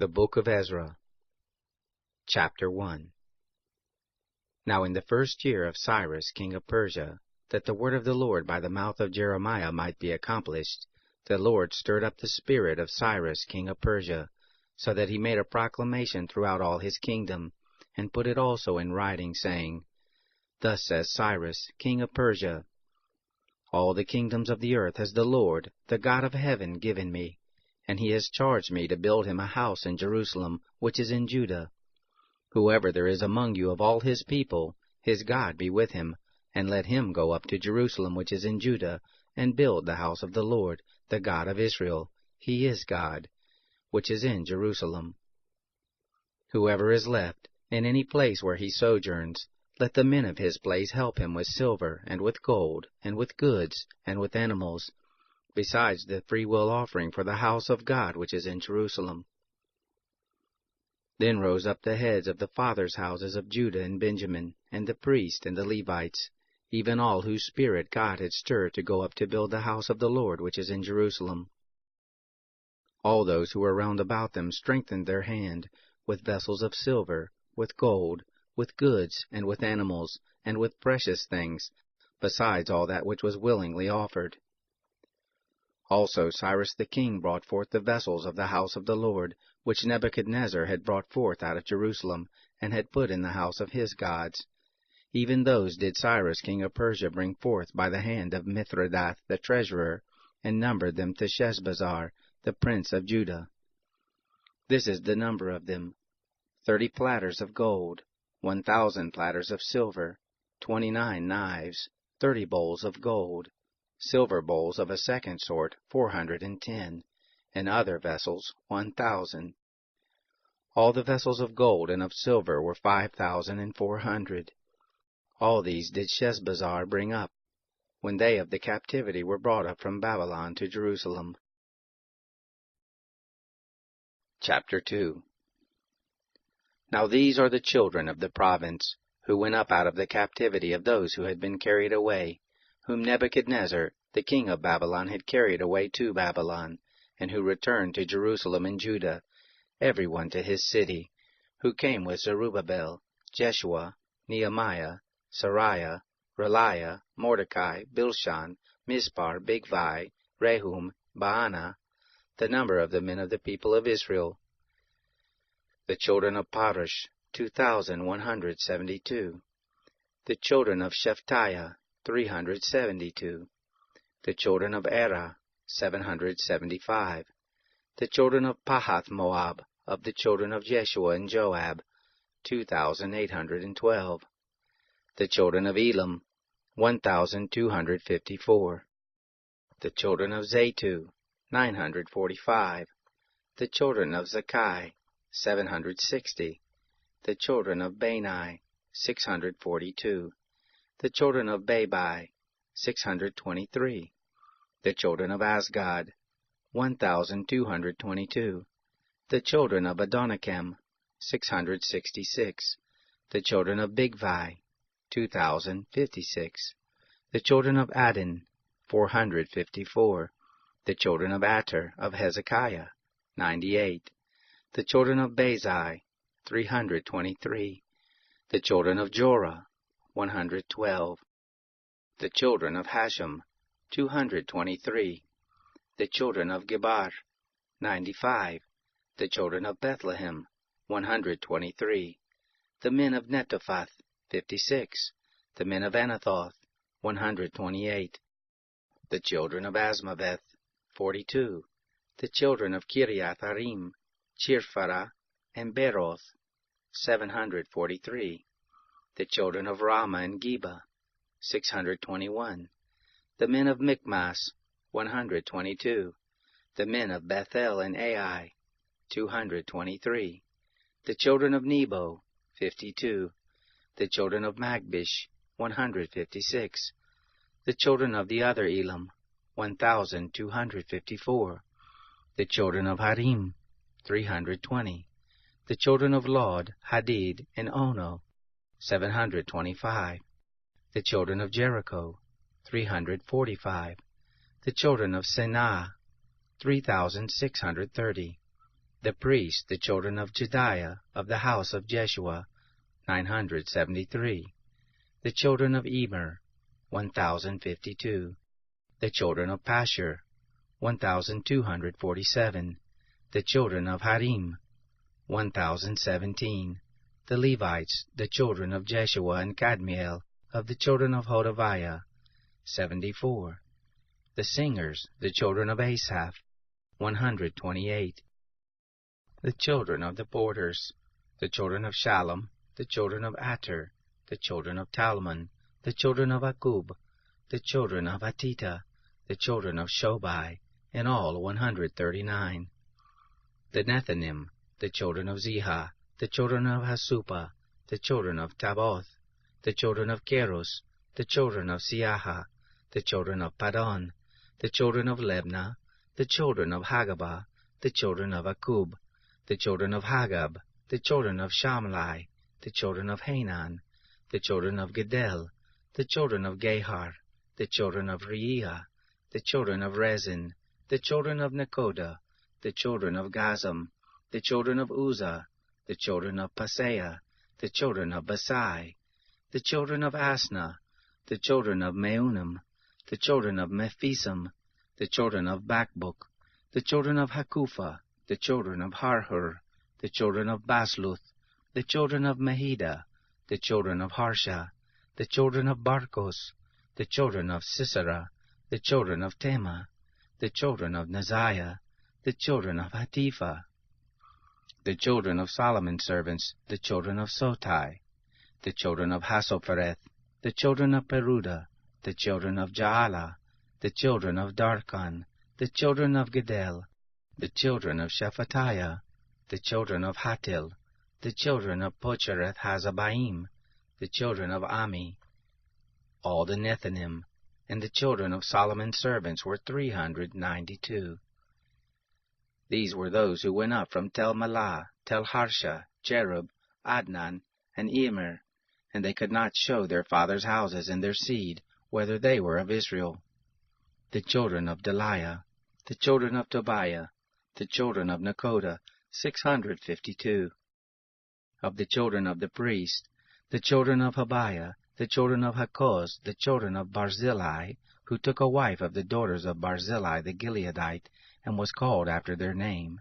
The Book of Ezra, Chapter 1. Now in the first year of Cyrus king of Persia, that the word of the Lord by the mouth of Jeremiah might be accomplished, the Lord stirred up the spirit of Cyrus king of Persia, so that he made a proclamation throughout all his kingdom, and put it also in writing, saying, Thus says Cyrus king of Persia, All the kingdoms of the earth has the Lord, the God of heaven, given me, and he has charged me to build him a house in Jerusalem, which is in Judah. Whoever there is among you of all his people, his God be with him, and let him go up to Jerusalem, which is in Judah, and build the house of the Lord, the God of Israel. He is God, which is in Jerusalem. Whoever is left, in any place where he sojourns, let the men of his place help him with silver, and with gold, and with goods, and with animals, besides the freewill offering for the house of God which is in Jerusalem. Then rose up the heads of the fathers' houses of Judah and Benjamin, and the priests and the Levites, even all whose spirit God had stirred to go up to build the house of the Lord which is in Jerusalem. All those who were round about them strengthened their hand, with vessels of silver, with gold, with goods, and with animals, and with precious things, besides all that which was willingly offered. Also Cyrus the king brought forth the vessels of the house of the Lord, which Nebuchadnezzar had brought forth out of Jerusalem, and had put in the house of his gods. Even those did Cyrus king of Persia bring forth by the hand of Mithridath the treasurer, and numbered them to Sheshbazzar, the prince of Judah. This is the number of them: 30 platters of gold, 1,000 platters of silver, 29 knives, 30 bowls of gold, silver bowls of a second sort 410, and other vessels 1,000. All the vessels of gold and of silver were 5,400. All these did Sheshbazzar bring up, when they of the captivity were brought up from Babylon to Jerusalem. Chapter 2. Now these are the children of the province, who went up out of the captivity of those who had been carried away, whom Nebuchadnezzar, the king of Babylon, had carried away to Babylon, and who returned to Jerusalem and Judah, every one to his city, who came with Zerubbabel, Jeshua, Nehemiah, Sariah, Reliah, Mordecai, Bilshan, Mispar, Bigvai, Rehum, Baanah, the number of the men of the people of Israel. The children of Parosh, 2,172. The children of Shephatiah, 372. The children of Erah, 775. The children of Pahath-Moab, of the children of Jeshua and Joab, 2,812. The children of Elam, 1,254. The children of Zatu, 945. The children of Zakkai, 760. The children of Bani, 642. The children of Babai, 623. The children of Asgad, 1,222. The children of Adonicam, 666. The children of Bigvai, 2,056. The children of Adin, 454. The children of Ater of Hezekiah, 98. The children of Bazai, 323. The children of Jorah, 112. The children of Hashem, 223. The children of Gebar, 95. The children of Bethlehem, 123. The men of Netophath, 56. The men of Anathoth, 128. The children of Asmaveth, 42. The children of Kiriath-Arim, Chirphara, and Beroth, 743. The children of Ramah and Geba, 621. The men of Michmas, 122. The men of Bethel and Ai, 223. The children of Nebo, 52. The children of Magbish, 156. The children of the other Elam, 1,254. The children of Harim, 320. The children of Lod, Hadid, and Ono, 725. The children of Jericho, 345. The children of Senah, 3,630. The priests, the children of Jedaiah, of the house of Jeshua, 973. The children of Emer, 1052. The children of Pashur, 1247. The children of Harim, 1017. The Levites, the children of Jeshua and Kadmiel, of the children of Hodaviah, 74. The singers, the children of Asaph, 128. The children of the porters, the children of Shallum, the children of Ater, the children of Talmon, the children of Akub, the children of Hatita, the children of Shobai, in all 139. The Nethinim, the children of Ziha, the children of Hasupah, the children of Taboth, the children of Keros, the children of Siaha, the children of Padon, the children of Lebna, the children of Hagabah, the children of Akub, the children of Hagab, the children of Shamlai, the children of Hanan, the children of Gedel, the children of Gehar, the children of Reiah, the children of Rezin, the children of Nekoda, the children of Gazam, the children of Uzzah, the children of Paseah, the children of Basai, the children of Asna, the children of Meunim, the children of Mephisim, the children of Bakbuk, the children of Hakupha, the children of Harhur, the children of Basluth, the children of Mahida, the children of Harsha, the children of Barkos, the children of Sisera, the children of Tema, the children of Naziah, the children of Hatipha, the children of Solomon's servants, the children of Sotai, the children of Hassophereth, the children of Peruda, the children of Jaala, the children of Darkon, the children of Gedel, the children of Shephatiah, the children of Hatil, the children of Pochereth Hazabaim, the children of Ami, all the Nethinim, and the children of Solomon's servants were 392. These were those who went up from Tel Malah, Tel Harsha, Cherub, Adnan, and Immer, and they could not show their fathers' houses and their seed, whether they were of Israel. The children of Deliah, the children of Tobiah, the children of Nekoda, 652. Of the children of the priest, the children of Habiah, the children of Hakoz, the children of Barzillai, who took a wife of the daughters of Barzillai the Gileadite, and was called after their name.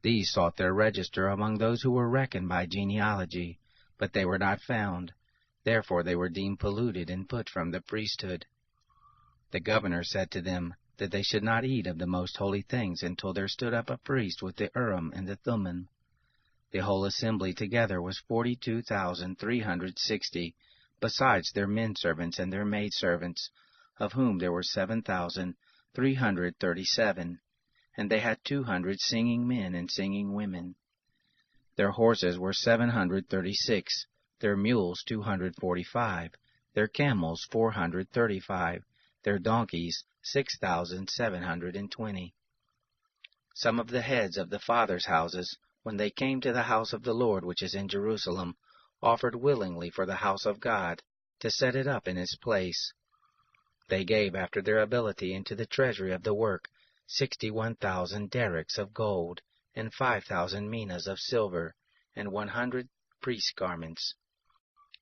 These sought their register among those who were reckoned by genealogy, but they were not found. Therefore they were deemed polluted and put from the priesthood. The governor said to them that they should not eat of the most holy things until there stood up a priest with the Urim and the Thummim. The whole assembly together was 42,360, besides their men servants and their maid servants, of whom there were 7,337, and they had 200 singing men and singing women. Their horses were 736, their mules 245, their camels 435, their donkeys 6,720. Some of the heads of the fathers' houses, when they came to the house of the Lord which is in Jerusalem, offered willingly for the house of God, to set it up in its place. They gave after their ability into the treasury of the work 61,000 derricks of gold, and 5,000 minas of silver, and 100 priest garments.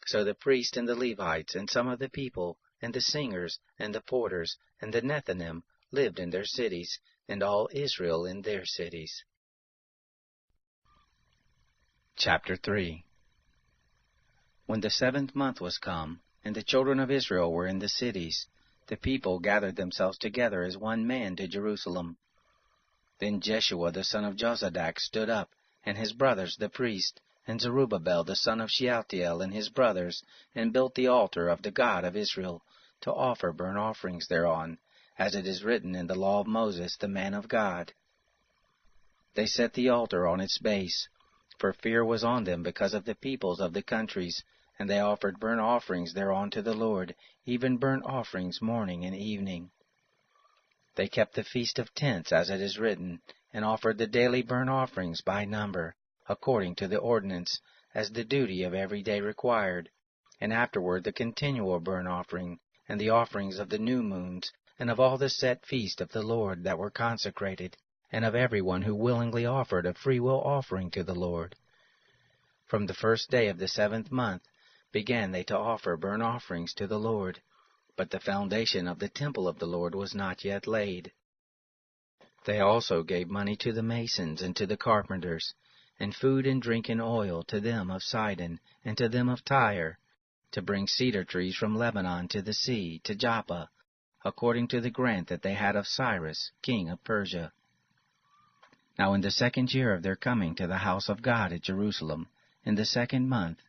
So the priests and the Levites, and some of the people, and the singers, and the porters, and the Nethinim lived in their cities, and all Israel in their cities. Chapter 3. When the 7th month was come, and the children of Israel were in the cities, the people gathered themselves together as one man to Jerusalem. Then Jeshua the son of Jozadak stood up, and his brothers the priests, and Zerubbabel the son of Shealtiel and his brothers, and built the altar of the God of Israel, to offer burnt offerings thereon, as it is written in the law of Moses the man of God. They set the altar on its base, for fear was on them because of the peoples of the countries, and they offered burnt offerings thereon to the Lord, even burnt offerings morning and evening. They kept the Feast of Tents, as it is written, and offered the daily burnt offerings by number, according to the ordinance, as the duty of every day required, and afterward the continual burnt offering, and the offerings of the new moons, and of all the set feasts of the Lord that were consecrated, and of everyone who willingly offered a freewill offering to the Lord. From the first day of the 7th month began they to offer burnt offerings to the Lord, but the foundation of the temple of the Lord was not yet laid. They also gave money to the masons and to the carpenters, and food and drink and oil to them of Sidon and to them of Tyre, to bring cedar trees from Lebanon to the sea, to Joppa, according to the grant that they had of Cyrus, king of Persia. Now in the 2nd year of their coming to the house of God at Jerusalem, in the 2nd month,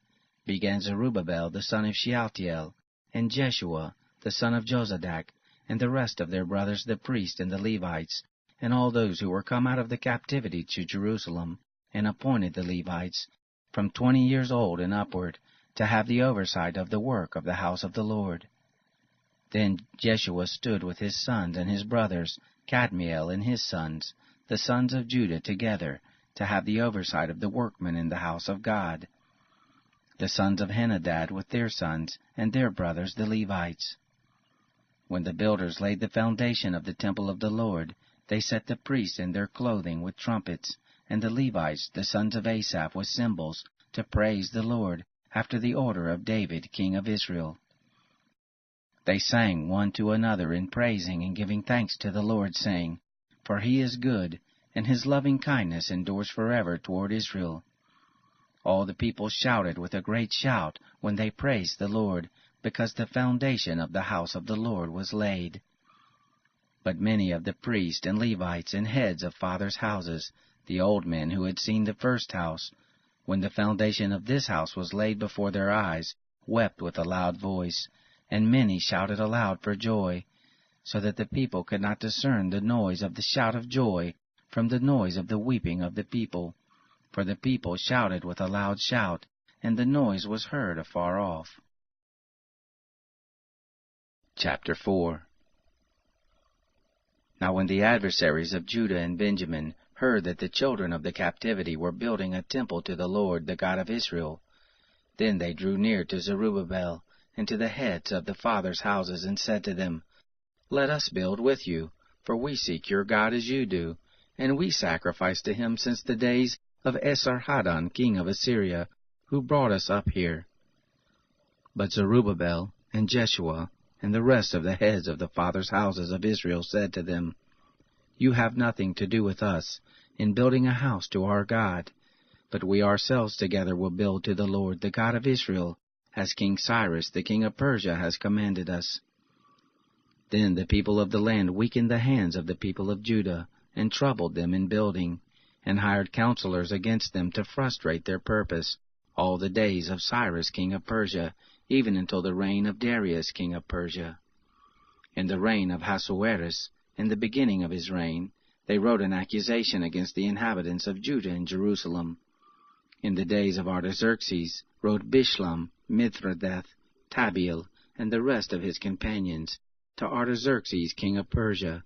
began Zerubbabel the son of Shealtiel, and Jeshua the son of Jozadak, and the rest of their brothers the priests and the Levites, and all those who were come out of the captivity to Jerusalem, and appointed the Levites, from 20 years old and upward, to have the oversight of the work of the house of the Lord. Then Jeshua stood with his sons and his brothers, Kadmiel and his sons, the sons of Judah together, to have the oversight of the workmen in the house of God. The sons of Henadad with their sons, and their brothers the Levites. When the builders laid the foundation of the temple of the Lord, they set the priests in their clothing with trumpets, and the Levites, the sons of Asaph, with cymbals, to praise the Lord, after the order of David, king of Israel. They sang one to another in praising and giving thanks to the Lord, saying, For he is good, and his loving kindness endures forever toward Israel. All the people shouted with a great shout when they praised the Lord, because the foundation of the house of the Lord was laid. But many of the priests and Levites and heads of fathers' houses, the old men who had seen the first house, when the foundation of this house was laid before their eyes, wept with a loud voice, and many shouted aloud for joy, so that the people could not discern the noise of the shout of joy from the noise of the weeping of the people. For the people shouted with a loud shout, and the noise was heard afar off. Chapter 4. Now when the adversaries of Judah and Benjamin heard that the children of the captivity were building a temple to the Lord, the God of Israel, then they drew near to Zerubbabel and to the heads of the fathers' houses, and said to them, Let us build with you, for we seek your God as you do, and we sacrifice to him since the days of Esarhaddon, king of Assyria, who brought us up here. But Zerubbabel and Jeshua and the rest of the heads of the fathers' houses of Israel said to them, You have nothing to do with us in building a house to our God, but we ourselves together will build to the Lord, the God of Israel, as King Cyrus, the king of Persia, has commanded us. Then the people of the land weakened the hands of the people of Judah, and troubled them in building, and hired counselors against them to frustrate their purpose, all the days of Cyrus king of Persia, even until the reign of Darius king of Persia. In the reign of Ahasuerus, in the beginning of his reign, they wrote an accusation against the inhabitants of Judah and Jerusalem. In the days of Artaxerxes wrote Bishlam, Mithredath, Tabeel, and the rest of his companions, to Artaxerxes king of Persia,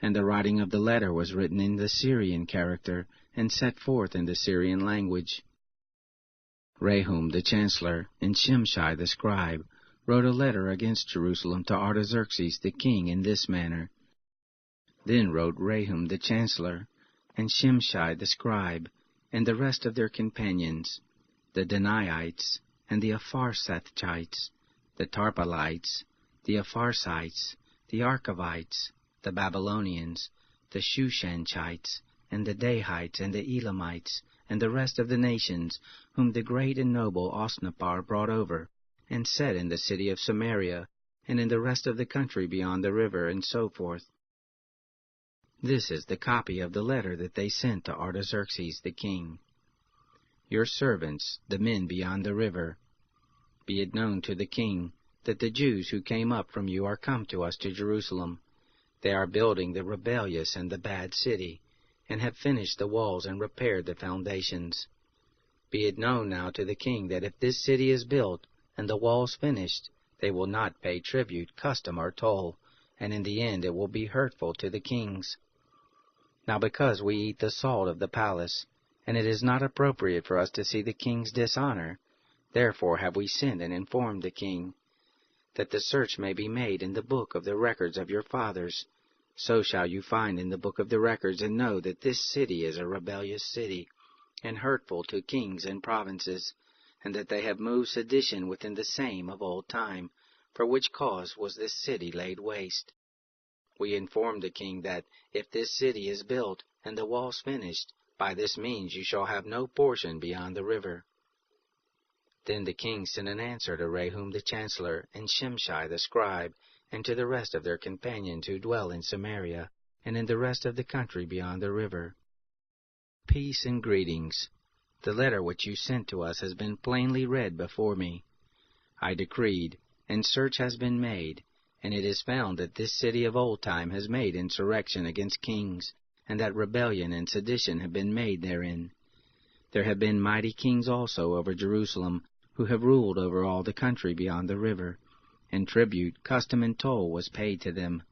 and the writing of the letter was written in the Syrian character, and set forth in the Syrian language. Rehum the chancellor and Shimshai the scribe wrote a letter against Jerusalem to Artaxerxes the king in this manner. Then wrote Rehum the chancellor, and Shimshai the scribe, and the rest of their companions, the Danaites, and the Apharsathites, the Tarpalites, the Apharsites, the Archavites, the Babylonians, the Shushanchites, and the Dahites, and the Elamites, and the rest of the nations, whom the great and noble Osnappar brought over, and set in the city of Samaria, and in the rest of the country beyond the river, and so forth. This is the copy of the letter that they sent to Artaxerxes the king. Your servants, the men beyond the river, be it known to the king that the Jews who came up from you are come to us to Jerusalem. They are building the rebellious and the bad city, and have finished the walls and repaired the foundations. Be it known now to the king that if this city is built and the walls finished, they will not pay tribute, custom, or toll, and in the end it will be hurtful to the kings. Now because we eat the salt of the palace, and it is not appropriate for us to see the king's dishonor, therefore have we sent and informed the king, that the search may be made in the book of the records of your fathers, So shall you find in the book of the records, and know that this city is a rebellious city, and hurtful to kings and provinces, and that they have moved sedition within the same of old time, for which cause was this city laid waste. We informed the king that, if this city is built, and the walls finished, by this means you shall have no portion beyond the river. Then the king sent an answer to Rehum the chancellor, and Shimshai the scribe, and to the rest of their companions who dwell in Samaria, and in the rest of the country beyond the river. Peace and greetings. The letter which you sent to us has been plainly read before me. I decreed, and search has been made, and it is found that this city of old time has made insurrection against kings, and that rebellion and sedition have been made therein. There have been mighty kings also over Jerusalem, who have ruled over all the country beyond the river, and tribute, custom, and toll was paid to them.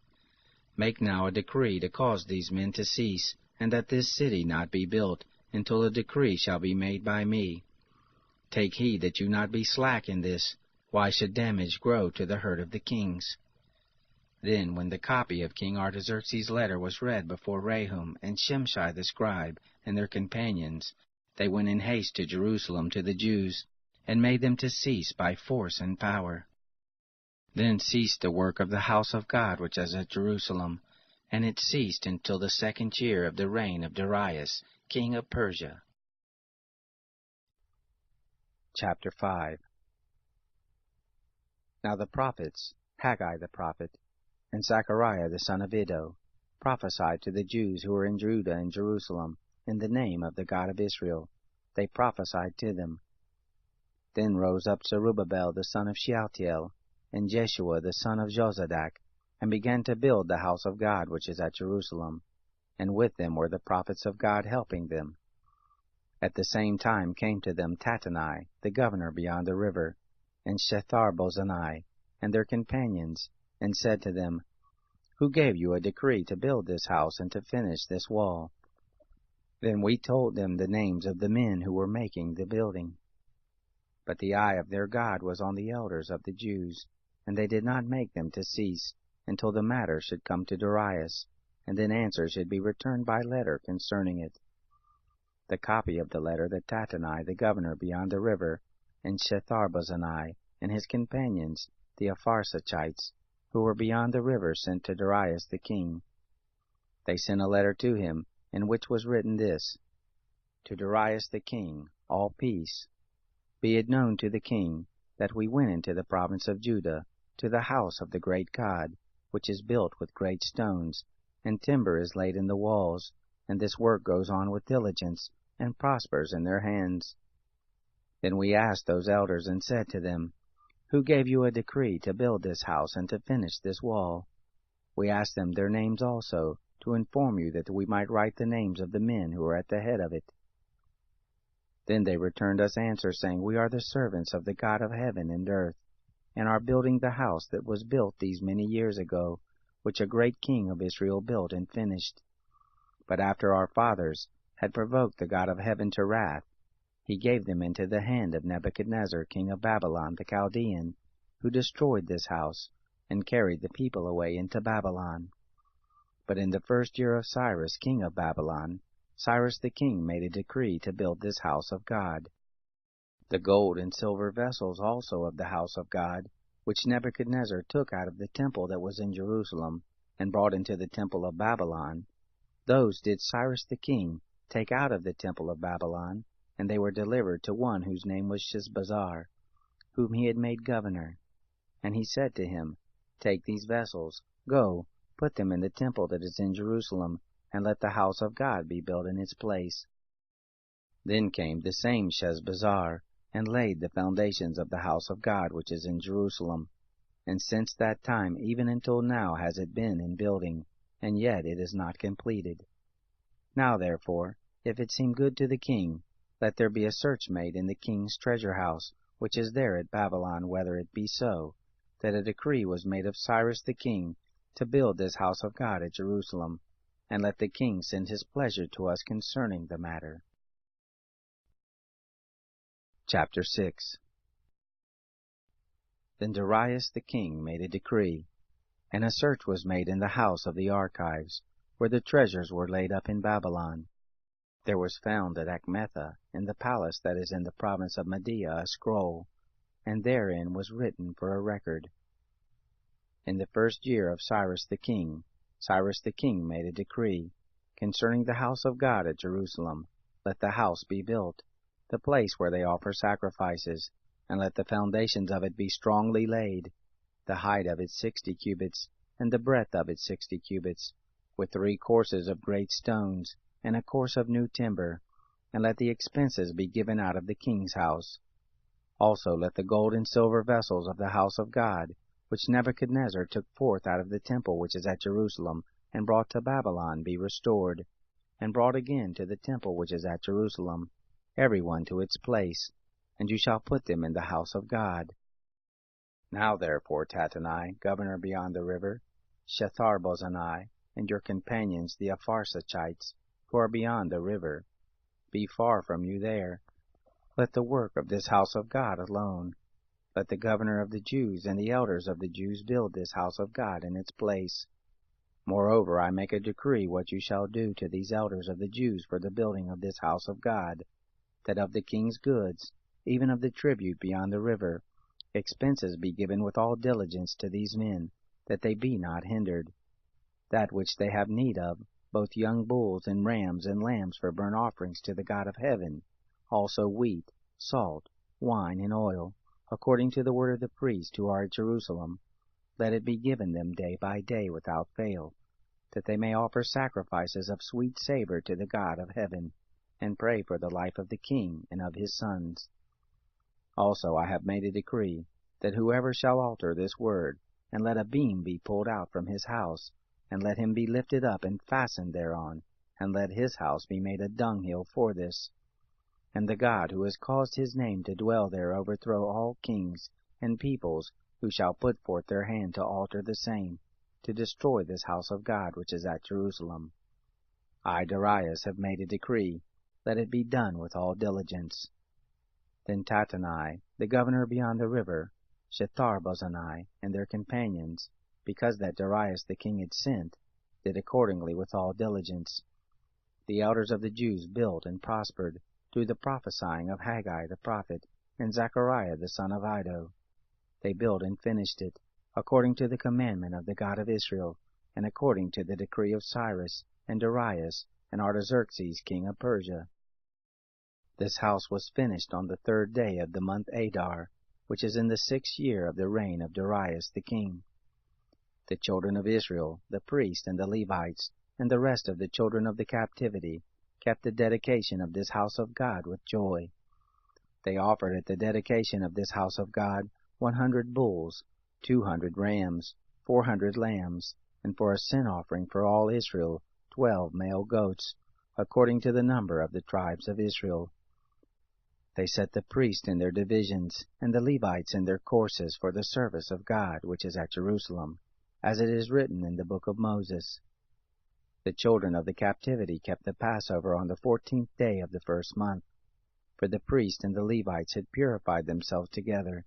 Make now a decree to cause these men to cease, and that this city not be built, until a decree shall be made by me. Take heed that you not be slack in this. Why should damage grow to the hurt of the kings? Then, when the copy of King Artaxerxes' letter was read before Rehum and Shimshai the scribe and their companions, they went in haste to Jerusalem to the Jews, and made them to cease by force and power. Then ceased the work of the house of God which is at Jerusalem, and it ceased until the 2nd year of the reign of Darius, king of Persia. Chapter 5. Now the prophets, Haggai the prophet, and Zechariah the son of Iddo, prophesied to the Jews who were in Judah and Jerusalem, in the name of the God of Israel. They prophesied to them. Then rose up Zerubbabel the son of Shealtiel, and Jeshua the son of Jozadak, and began to build the house of God which is at Jerusalem, and with them were the prophets of God helping them. At the same time came to them Tattenai, the governor beyond the river, and Shethar-bozenai, and their companions, and said to them, Who gave you a decree to build this house and to finish this wall? Then we told them the names of the men who were making the building. But the eye of their God was on the elders of the Jews, and they did not make them to cease, until the matter should come to Darius, and then answer should be returned by letter concerning it. The copy of the letter that Tattenai the governor beyond the river, and Shethar-bozenai, and his companions, the Apharsachites, who were beyond the river, sent to Darius the king. They sent a letter to him, in which was written this: To Darius the king, all peace. Be it known to the king, that we went into the province of Judah, to the house of the great God, which is built with great stones, and timber is laid in the walls, and this work goes on with diligence, and prospers in their hands. Then we asked those elders, and said to them, Who gave you a decree to build this house and to finish this wall? We asked them their names also, to inform you that we might write the names of the men who are at the head of it. Then they returned us answer, saying, We are the servants of the God of heaven and earth, and are building the house that was built these many years ago, which a great king of Israel built and finished. But after our fathers had provoked the God of heaven to wrath, he gave them into the hand of Nebuchadnezzar king of Babylon the Chaldean, who destroyed this house, and carried the people away into Babylon. But in the 1st year of Cyrus king of Babylon, Cyrus the king made a decree to build this house of God. The gold and silver vessels also of the house of God, which Nebuchadnezzar took out of the temple that was in Jerusalem, and brought into the temple of Babylon, those did Cyrus the king take out of the temple of Babylon, and they were delivered to one whose name was Sheshbazzar, whom he had made governor. And he said to him, Take these vessels, go, put them in the temple that is in Jerusalem, and let the house of God be built in its place. Then came the same Sheshbazzar, and laid the foundations of the house of God which is in Jerusalem. And since that time even until now has it been in building, and yet it is not completed. Now therefore, if it seem good to the king, let there be a search made in the king's treasure house, which is there at Babylon, whether it be so, that a decree was made of Cyrus the king to build this house of God at Jerusalem, and let the king send his pleasure to us concerning the matter. Chapter 6. Then Darius the king made a decree, And a search was made in the house of the archives, where the treasures were laid up in Babylon. There was found at Achmetha, in the palace that is in the province of Media, a scroll, and therein was written for a record. In the 1st year of Cyrus the king made a decree concerning the house of God at Jerusalem. Let the house be built, the place where they offer sacrifices, and let the foundations of it be strongly laid, the height of it 60 cubits, and the breadth of it 60 cubits, with 3 courses of great stones, and a course of new timber, and let the expenses be given out of the king's house. Also let the gold and silver vessels of the house of God, which Nebuchadnezzar took forth out of the temple which is at Jerusalem, and brought to Babylon, be restored, and brought again to the temple which is at Jerusalem, every one to its place, and you shall put them in the house of God. Now therefore, Tattenai, governor beyond the river, Shethar-bozenai, and your companions the Apharsachites, who are beyond the river, be far from you there. Let the work of this house of God alone. Let the governor of the Jews and the elders of the Jews build this house of God in its place. Moreover, I make a decree what you shall do to these elders of the Jews for the building of this house of God, that of the king's goods, even of the tribute beyond the river, expenses be given with all diligence to these men, that they be not hindered. That which they have need of, both young bulls and rams and lambs for burnt offerings to the God of heaven, also wheat, salt, wine, and oil, according to the word of the priests who are at Jerusalem, let it be given them day by day without fail, that they may offer sacrifices of sweet savor to the God of heaven, and pray for the life of the king and of his sons. Also I have made a decree, that whoever shall alter this word, and let a beam be pulled out from his house, and let him be lifted up and fastened thereon, and let his house be made a dunghill for this. And the God who has caused his name to dwell there overthrow all kings and peoples who shall put forth their hand to alter the same, to destroy this house of God which is at Jerusalem. I, Darius, have made a decree, let it be done with all diligence. Then Tattenai, the governor beyond the river, Shethar-bozenai, and their companions, because that Darius the king had sent, did accordingly with all diligence. The elders of the Jews built and prospered, through the prophesying of Haggai the prophet, and Zechariah the son of Iddo. They built and finished it, according to the commandment of the God of Israel, and according to the decree of Cyrus, and Darius, and Artaxerxes king of Persia. This house was finished on the 3rd day of the month Adar, which is in the 6th year of the reign of Darius the king. The children of Israel, the priests and the Levites, and the rest of the children of the captivity, kept the dedication of this house of God with joy. They offered at the dedication of this house of God 100 bulls, 200 rams, 400 lambs, and for a sin offering for all Israel 12 male goats, according to the number of the tribes of Israel. They set the priests in their divisions, and the Levites in their courses for the service of God which is at Jerusalem, as it is written in the book of Moses. The children of the captivity kept the Passover on the 14th day of the 1st month, for the priests and the Levites had purified themselves together.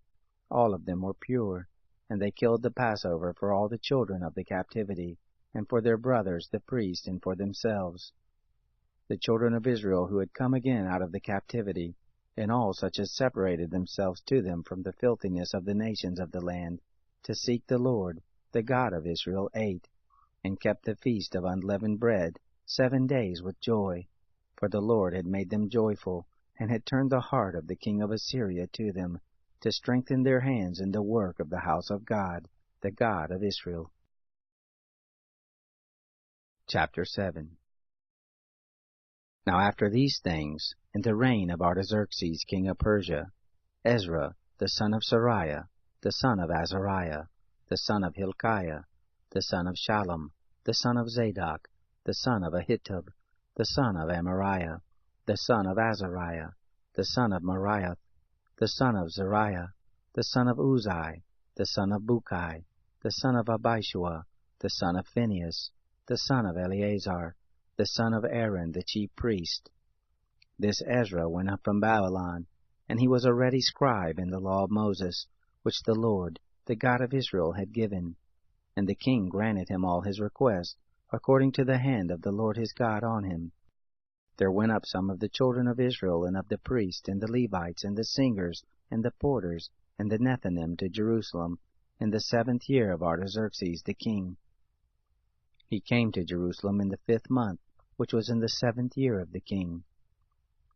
All of them were pure, and they killed the Passover for all the children of the captivity, and for their brothers the priests, and for themselves. The children of Israel who had come again out of the captivity, and all such as separated themselves to them from the filthiness of the nations of the land, to seek the Lord, the God of Israel, ate, and kept the feast of unleavened bread 7 days with joy, for the Lord had made them joyful, and had turned the heart of the king of Assyria to them, to strengthen their hands in the work of the house of God, the God of Israel. Chapter 7. Now after these things, in the reign of Artaxerxes king of Persia, Ezra, the son of Sariah, the son of Azariah, the son of Hilkiah, the son of Shallum, the son of Zadok, the son of Ahitub, the son of Amariah, the son of Azariah, the son of Moriah, the son of Zariah, the son of Uzai, the son of Bukai, the son of Abishua, the son of Phinehas, the son of Eleazar, the son of Aaron the chief priest. This Ezra went up from Babylon, and he was a ready scribe in the law of Moses, which the Lord, the God of Israel, had given. And the king granted him all his requests, according to the hand of the Lord his God on him. There went up some of the children of Israel, and of the priests, and the Levites, and the singers, and the porters, and the Nethinim to Jerusalem, in the 7th year of Artaxerxes the king. He came to Jerusalem in the 5th month, which was in the 7th year of the king.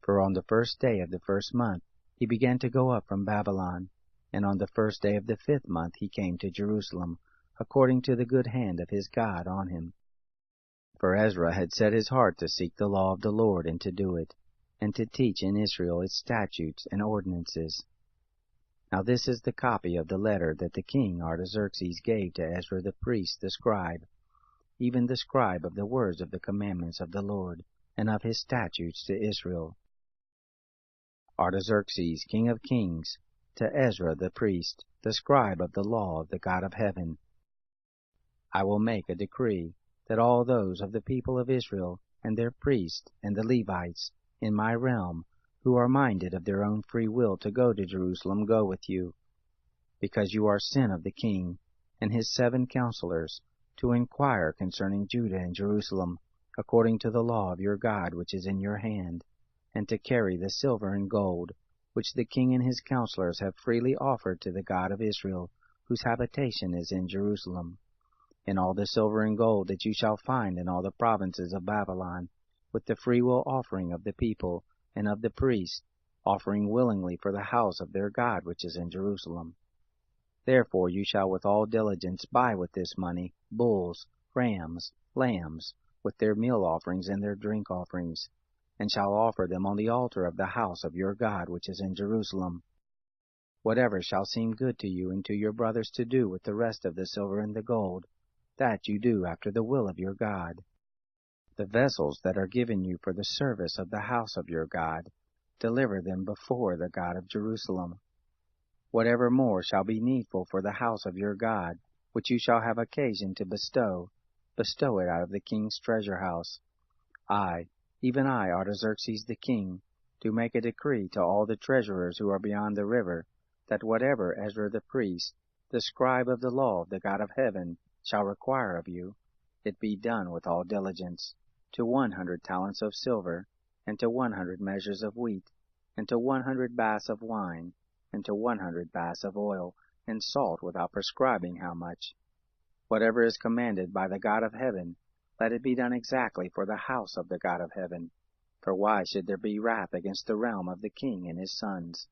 For on the 1st day of the 1st month he began to go up from Babylon, and on the 1st day of the 5th month he came to Jerusalem, according to the good hand of his God on him. For Ezra had set his heart to seek the law of the Lord and to do it, and to teach in Israel its statutes and ordinances. Now this is the copy of the letter that the king Artaxerxes gave to Ezra the priest, the scribe, even the scribe of the words of the commandments of the Lord, and of his statutes to Israel. Artaxerxes, king of kings, to Ezra the priest, the scribe of the law of the God of heaven. I will make a decree that all those of the people of Israel, and their priests, and the Levites, in my realm, who are minded of their own free will to go to Jerusalem, go with you, because you are sent of the king, and his 7 counselors, to inquire concerning Judah and Jerusalem, according to the law of your God which is in your hand, and to carry the silver and gold, which the king and his counselors have freely offered to the God of Israel, whose habitation is in Jerusalem. In all the silver and gold that you shall find in all the provinces of Babylon, with the freewill offering of the people and of the priests, offering willingly for the house of their God which is in Jerusalem. Therefore you shall with all diligence buy with this money bulls, rams, lambs, with their meal offerings and their drink offerings, and shall offer them on the altar of the house of your God which is in Jerusalem. Whatever shall seem good to you and to your brothers to do with the rest of the silver and the gold, that you do after the will of your God. The vessels that are given you for the service of the house of your God, deliver them before the God of Jerusalem. Whatever more shall be needful for the house of your God, which you shall have occasion to bestow, bestow it out of the king's treasure house. I, even I, Artaxerxes the king, do make a decree to all the treasurers who are beyond the river, that whatever Ezra the priest, the scribe of the law of the God of heaven, shall require of you, it be done with all diligence, to 100 talents of silver, and to 100 measures of wheat, and to 100 baths of wine, and to 100 baths of oil, and salt without prescribing how much. Whatever is commanded by the God of heaven, let it be done exactly for the house of the God of heaven. For why should there be wrath against the realm of the king and his sons?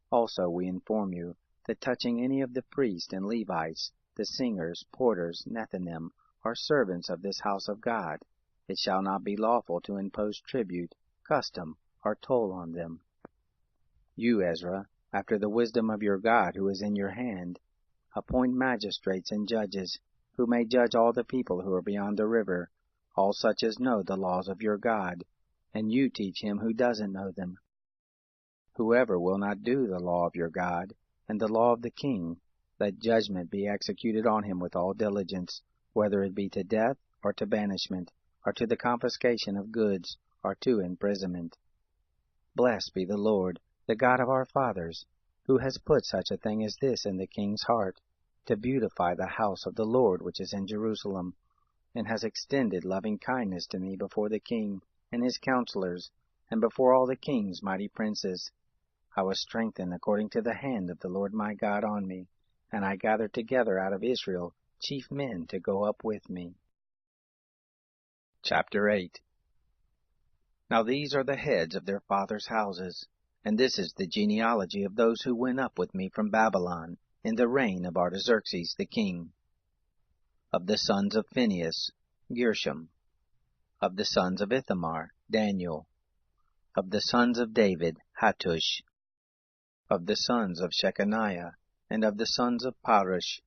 Also we inform you, that touching any of the priests and Levites, the singers, porters, Nethinim, are servants of this house of God, it shall not be lawful to impose tribute, custom, or toll on them. You, Ezra, after the wisdom of your God who is in your hand, appoint magistrates and judges, who may judge all the people who are beyond the river, all such as know the laws of your God, and you teach him who doesn't know them. Whoever will not do the law of your God, and the law of the king, let judgment be executed on him with all diligence, whether it be to death, or to banishment, or to the confiscation of goods, or to imprisonment. Blessed be the Lord, the God of our fathers, who has put such a thing as this in the king's heart, to beautify the house of the Lord which is in Jerusalem, and has extended loving kindness to me before the king and his counselors, and before all the king's mighty princes. I was strengthened according to the hand of the Lord my God on me, and I gathered together out of Israel chief men to go up with me. Chapter 8. Now these are the heads of their fathers' houses, and this is the genealogy of those who went up with me from Babylon, in the reign of Artaxerxes the king. Of the sons of Phinehas, Gershom. Of the sons of Ithamar, Daniel. Of the sons of David, Hattush. Of the sons of Shechaniah, and of the sons of Parosh,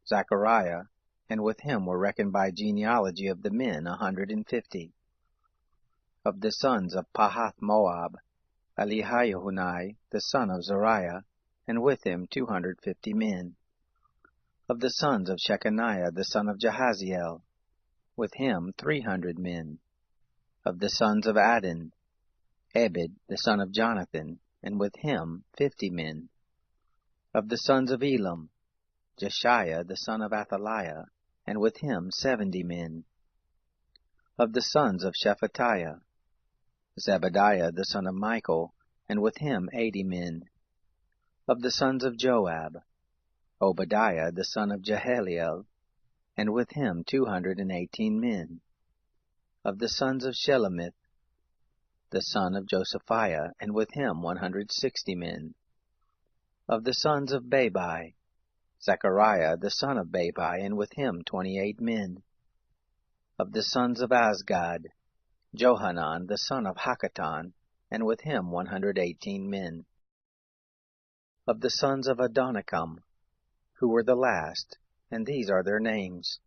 Zechariah, and with him were reckoned by genealogy of the men 150. Of the sons of Pahath-Moab, Elihaihunai, the son of Zariah, and with him 250 men. Of the sons of Shechaniah, the son of Jahaziel, with him 300 men. Of the sons of Adin, Ebed, the son of Jonathan, and with him 50 men. Of the sons of Elam, Jeshiah the son of Athaliah, and with him 70 men. Of the sons of Shephatiah, Zebadiah the son of Michael, and with him 80 men. Of the sons of Joab, Obadiah the son of Jehalelel, and with him 218 men. Of the sons of Shelomith, the son of Josephiah, and with him 160 men. Of the sons of Babai, Zechariah the son of Babai, and with him 28 men. Of the sons of Azgad, Johanan the son of Hakatan, and with him 118 men. Of the sons of Adonikam, who were the last, and these are their names,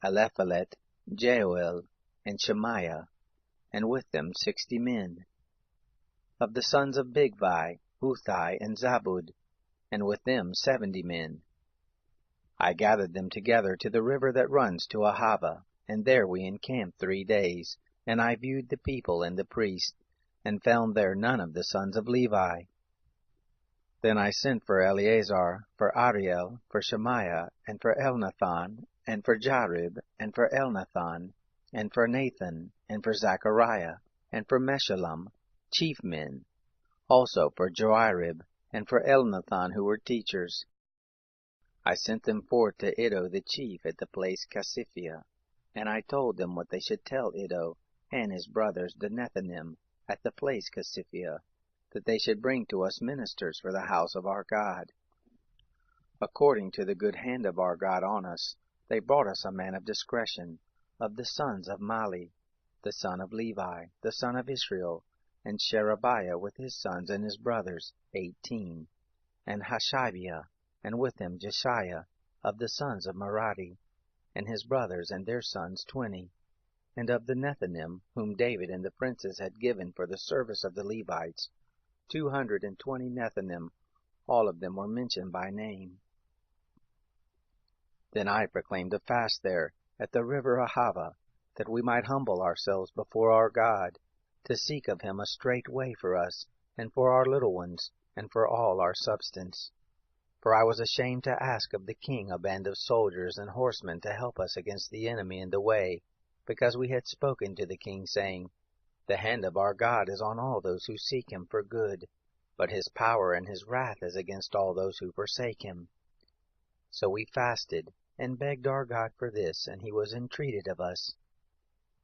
Eliphalet, Jeuel, and Shemaiah, and with them 60 men. Of the sons of Bigvai, Uthai, and Zabud, and with them 70 men. I gathered them together to the river that runs to Ahava, and there we encamped 3 days, and I viewed the people and the priests, and found there none of the sons of Levi. Then I sent for Eleazar, for Ariel, for Shemaiah, and for Elnathan, and for Jarib, and for Elnathan, and for Nathan, and for Zechariah, and for Meshullam, chief men, also for Joarib, and for Elnathan, who were teachers. I sent them forth to Iddo the chief at the place Casiphia, and I told them what they should tell Iddo and his brothers the Nethinim at the place Casiphia, that they should bring to us ministers for the house of our God. According to the good hand of our God on us, they brought us a man of discretion, of the sons of Mali, the son of Levi, the son of Israel, and Sherebiah with his sons and his brothers, 18, and Hashabiah, and with him Jeshiah, of the sons of Merari, and his brothers and their sons 20, and of the Nethinim, whom David and the princes had given for the service of the Levites, 220 Nethinim, all of them were mentioned by name. Then I proclaimed a fast there, at the river Ahava, that we might humble ourselves before our God, to seek of him a straight way for us, and for our little ones, and for all our substance. For I was ashamed to ask of the king a band of soldiers and horsemen to help us against the enemy in the way, because we had spoken to the king, saying, The hand of our God is on all those who seek him for good, but his power and his wrath is against all those who forsake him. So we fasted, and begged our God for this, and he was entreated of us.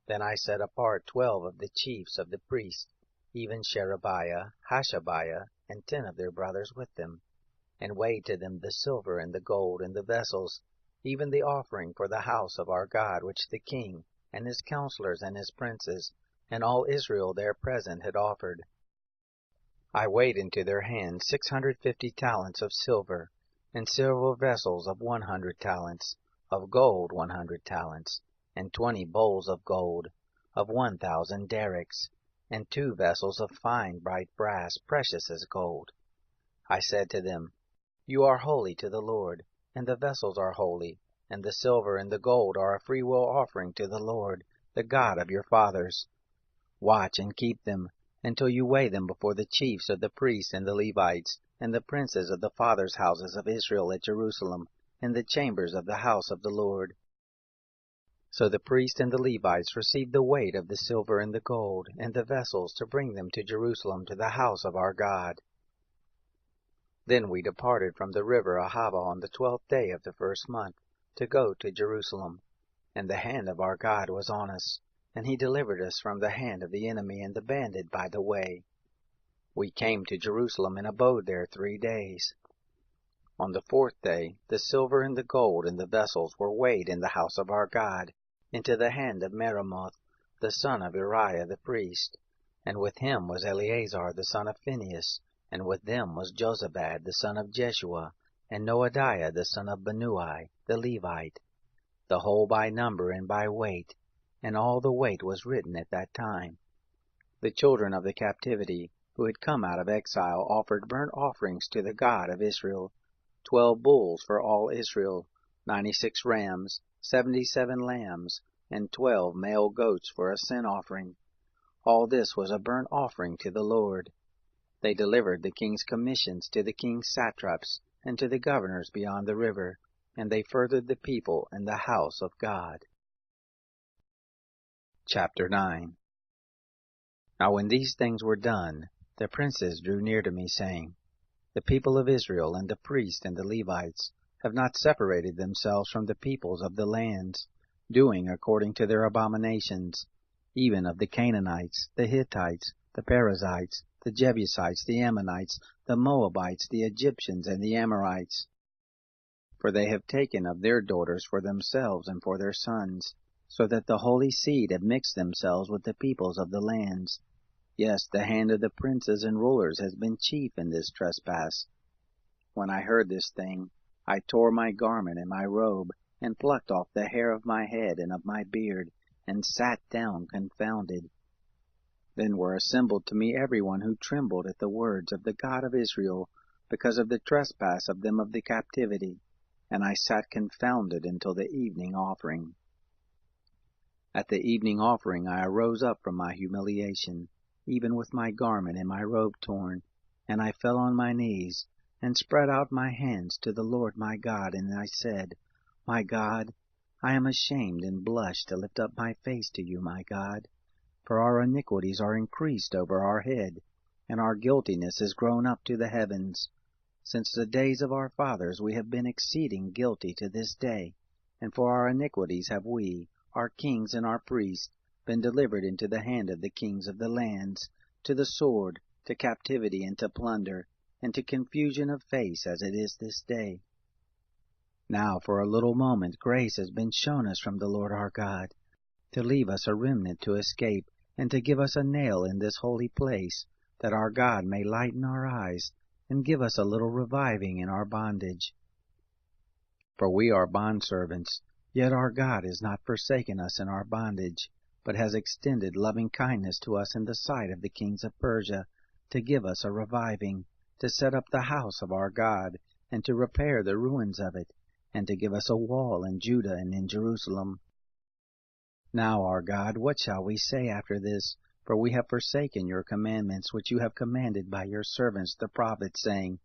Then I set apart 12 of the chiefs of the priests, even Sherebiah, Hashabiah, and 10 of their brothers with them, and weighed to them the silver and the gold and the vessels, even the offering for the house of our God, which the king, and his counselors, and his princes, and all Israel there present had offered. I weighed into their hands 650 talents of silver, and silver vessels of 100 talents, of gold 100 talents, and 20 bowls of gold, of 1,000 derricks, and 2 vessels of fine bright brass, precious as gold. I said to them, You are holy to the Lord, and the vessels are holy, and the silver and the gold are a freewill offering to the Lord, the God of your fathers. Watch and keep them, until you weigh them before the chiefs of the priests and the Levites, and the princes of the fathers' houses of Israel at Jerusalem, in the chambers of the house of the Lord. So the priests and the Levites received the weight of the silver and the gold, and the vessels, to bring them to Jerusalem to the house of our God. Then we departed from the river Ahava on the 12th day of the first month, to go to Jerusalem. And the hand of our God was on us, and he delivered us from the hand of the enemy and the bandit by the way. We came to Jerusalem and abode there 3 days. On the 4th day the silver and the gold and the vessels were weighed in the house of our God, into the hand of Meremoth, the son of Uriah the priest, and with him was Eleazar the son of Phinehas, and with them was Jozabad the son of Jeshua, and Noadiah the son of Binnui the Levite, the whole by number and by weight, and all the weight was written at that time. The children of the captivity, who had come out of exile, offered burnt offerings to the God of Israel, 12 bulls for all Israel, 96 rams, 77 lambs, and 12 male goats for a sin offering. All this was a burnt offering to the Lord. They delivered the king's commissions to the king's satraps, and to the governors beyond the river, and they furthered the people and the house of God. Chapter 9. Now when these things were done, the princes drew near to me, saying, The people of Israel and the priests and the Levites have not separated themselves from the peoples of the lands, doing according to their abominations, even of the Canaanites, the Hittites, the Perizzites, the Jebusites, the Ammonites, the Moabites, the Egyptians, and the Amorites. For they have taken of their daughters for themselves and for their sons, so that the holy seed have mixed themselves with the peoples of the lands. Yes, the hand of the princes and rulers has been chief in this trespass. When I heard this thing, I tore my garment and my robe, and plucked off the hair of my head and of my beard, and sat down confounded. Then were assembled to me everyone who trembled at the words of the God of Israel, because of the trespass of them of the captivity, and I sat confounded until the evening offering. At the evening offering I arose up from my humiliation, even with my garment and my robe torn, and I fell on my knees, and spread out my hands to the Lord my God, and I said, My God, I am ashamed and blush to lift up my face to you, my God, for our iniquities are increased over our head, and our guiltiness is grown up to the heavens. Since the days of our fathers we have been exceeding guilty to this day, and for our iniquities have we, our kings and our priests, been delivered into the hand of the kings of the lands, to the sword, to captivity, and to plunder, and to confusion of face, as it is this day. Now for a little moment grace has been shown us from the Lord our God, to leave us a remnant to escape, and to give us a nail in this holy place, that our God may lighten our eyes, and give us a little reviving in our bondage. For we are bondservants, yet our God has not forsaken us in our bondage, but has extended loving kindness to us in the sight of the kings of Persia, to give us a reviving, to set up the house of our God, and to repair the ruins of it, and to give us a wall in Judah and in Jerusalem. Now, our God, what shall we say after this? For we have forsaken your commandments, which you have commanded by your servants the prophets, saying,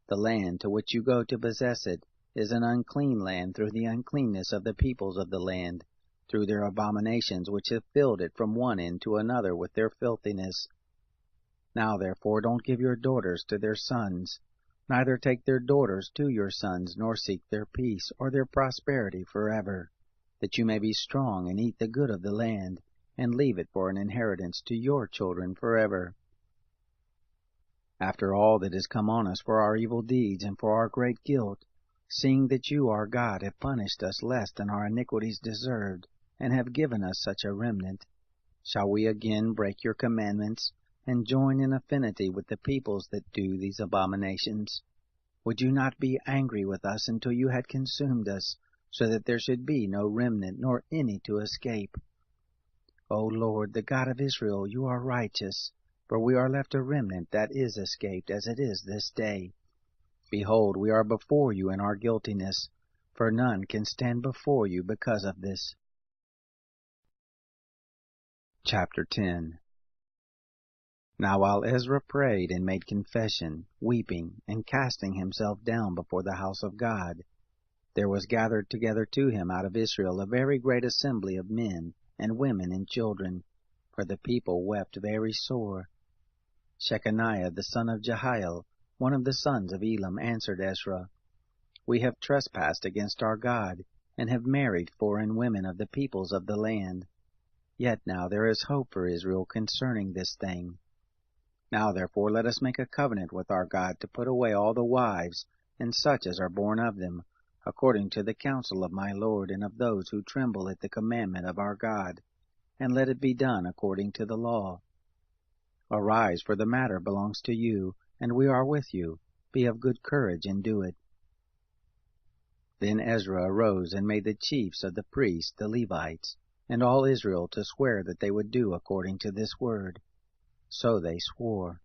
The land to which you go to possess it is an unclean land through the uncleanness of the peoples of the land, through their abominations which have filled it from one end to another with their filthiness. Now therefore don't give your daughters to their sons, neither take their daughters to your sons, nor seek their peace or their prosperity forever, that you may be strong and eat the good of the land, and leave it for an inheritance to your children forever. After all that has come on us for our evil deeds and for our great guilt, seeing that you, our God, have punished us less than our iniquities deserved, and have given us such a remnant, shall we again break your commandments, and join in affinity with the peoples that do these abominations? Would you not be angry with us until you had consumed us, so that there should be no remnant, nor any to escape? O Lord, the God of Israel, you are righteous, for we are left a remnant that is escaped, as it is this day. Behold, we are before you in our guiltiness, for none can stand before you because of this. Chapter 10. Now while Ezra prayed and made confession, weeping, and casting himself down before the house of God, there was gathered together to him out of Israel a very great assembly of men, and women, and children, for the people wept very sore. Shechaniah the son of Jehiel, one of the sons of Elam, answered Ezra, We have trespassed against our God, and have married foreign women of the peoples of the land. Yet now there is hope for Israel concerning this thing. Now therefore let us make a covenant with our God to put away all the wives, and such as are born of them, according to the counsel of my Lord and of those who tremble at the commandment of our God, and let it be done according to the law. Arise, for the matter belongs to you, and we are with you. Be of good courage and do it. Then Ezra arose and made the chiefs of the priests, the Levites, and all Israel to swear that they would do according to this word. So they swore.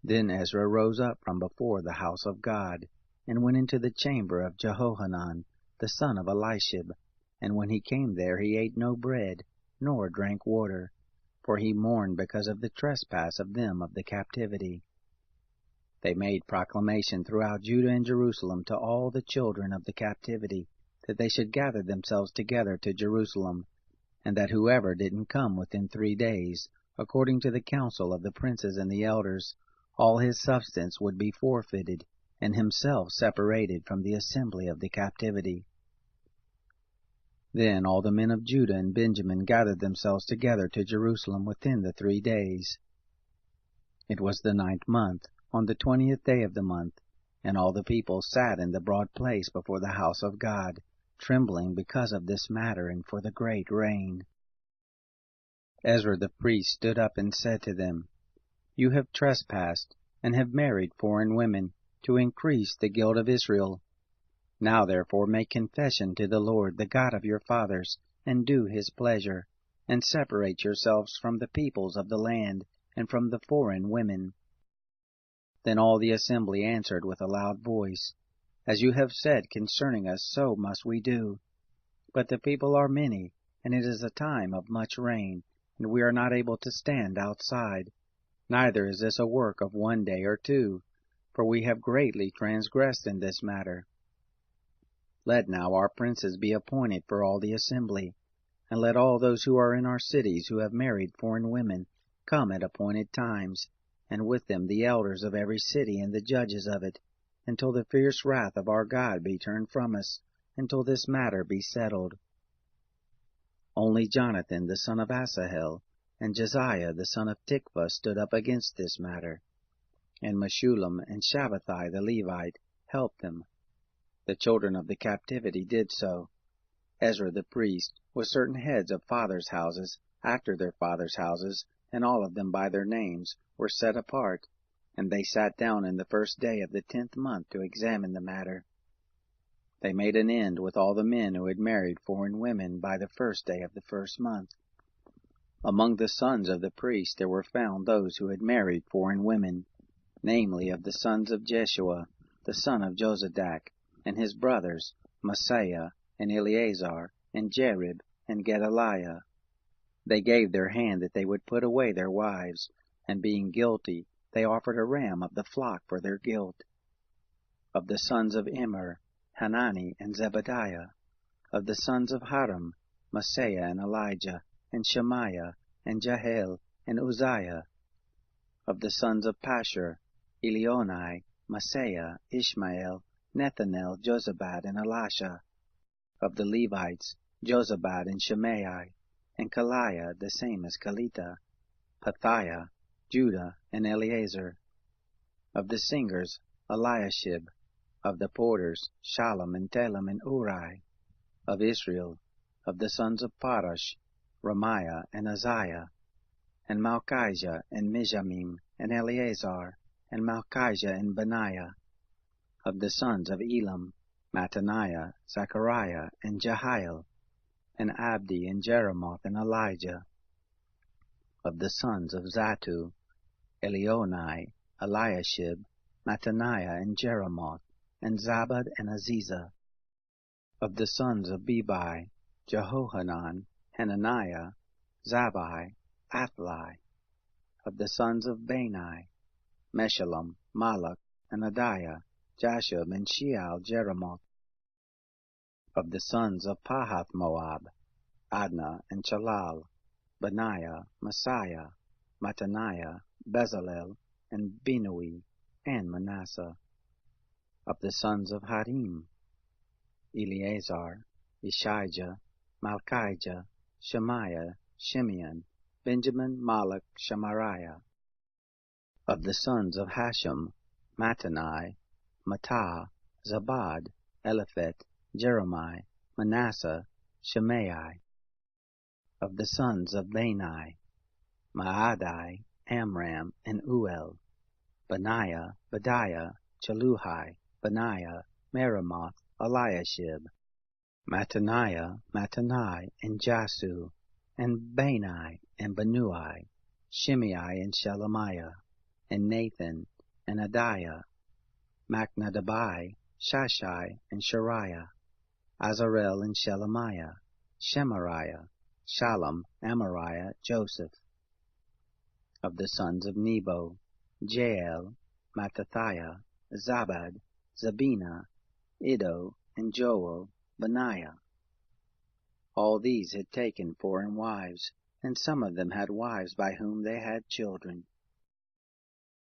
Then Ezra rose up from before the house of God, and went into the chamber of Jehohanan, the son of Elishib, and when he came there he ate no bread, nor drank water, for he mourned because of the trespass of them of the captivity. They made proclamation throughout Judah and Jerusalem to all the children of the captivity, that they should gather themselves together to Jerusalem, and that whoever didn't come within 3 days, according to the counsel of the princes and the elders, all his substance would be forfeited, and himself separated from the assembly of the captivity. Then all the men of Judah and Benjamin gathered themselves together to Jerusalem within the 3 days. It was the 9th month, on the 20th day of the month, and all the people sat in the broad place before the house of God, trembling because of this matter and for the great rain. Ezra the priest stood up and said to them, You have trespassed, and have married foreign women, to increase the guilt of Israel. Now therefore make confession to the Lord, the God of your fathers, and do his pleasure, and separate yourselves from the peoples of the land, and from the foreign women. Then all the assembly answered with a loud voice, As you have said concerning us, so must we do. But the people are many, and it is a time of much rain, and we are not able to stand outside. Neither is this a work of 1 day or 2, for we have greatly transgressed in this matter. Let now our princes be appointed for all the assembly, and let all those who are in our cities who have married foreign women come at appointed times, and with them the elders of every city and the judges of it, until the fierce wrath of our God be turned from us, until this matter be settled. Only Jonathan the son of Asahel, and Josiah the son of Tikvah stood up against this matter, and Meshullam and Shabbathai the Levite helped them. The children of the captivity did so. Ezra the priest, with certain heads of fathers' houses, after their fathers' houses, and all of them by their names, were set apart, and they sat down in the 1st day of the 10th month to examine the matter. They made an end with all the men who had married foreign women by the 1st day of the 1st month. Among the sons of the priests there were found those who had married foreign women, namely of the sons of Jeshua, the son of Jozadak, and his brothers, Maaseiah, and Eleazar, and Jerib, and Gedaliah. They gave their hand that they would put away their wives, and being guilty, they offered a ram of the flock for their guilt. Of the sons of Immer, Hanani and Zebadiah. Of the sons of Haram, Maaseiah and Elijah, and Shemaiah, and Jehiel, and Uzziah. Of the sons of Pashur, Elionai, Maaseiah, Ishmael, Nethanel, Jozabad, and Elisha. Of the Levites, Jozabad and Shimei, and Kaliah, the same as Kelita, Pethiah, Judah, and Eleazar. Of the singers, Eliashib. Of the porters, Shallum and Telem and Uri. Of Israel, of the sons of Parash, Ramiah and Uzziah, and Malchijah and Mizamim, and Eleazar, and Malchijah and Benaiah. Of the sons of Elam, Mattaniah, Zechariah, and Jehiel, and Abdi, and Jeremoth, and Elijah. Of the sons of Zatu, Elionai, Eliashib, Mattaniah, and Jeremoth, and Zabad, and Aziza. Of the sons of Bebai, Jehohanan, Hananiah, Zabai, Athli. Of the sons of Bani, Meshullam, Malach, and Adiah, Jashub, and Sheal, Jeremoth. Of the sons of Pahath Moab, Adnah, and Chalal, Benaiah, Messiah, Mattaniah, Bezalel, and Binui, and Manasseh. Of the sons of Harim, Eleazar, Ishijah, Malchijah, Shemaiah, Shimeon, Benjamin, Malach, Shemariah. Of the sons of Hashem, Mattanai, Mattah, Zabad, Eliphet, Jeremiah, Manasseh, Shimei. Of the sons of Bani, Maadai, Amram, and Uel, Benaiah, Bediah, Cheluhai, Benaiah, Meremoth, Eliashib, Mattaniah, Mattanai, and Jasu, and Bani, and Benui, Shimei, and Shelemiah, and Nathan, and Adiah, Machnadabai, Shashai, and Shariah, Azarel, and Shelemiah, Shemariah, Shallum, Amariah, Joseph. Of the sons of Nebo, Jael, Mattathiah, Zabad, Zabina, Iddo, and Joel, Benaiah. All these had taken foreign wives, and some of them had wives by whom they had children.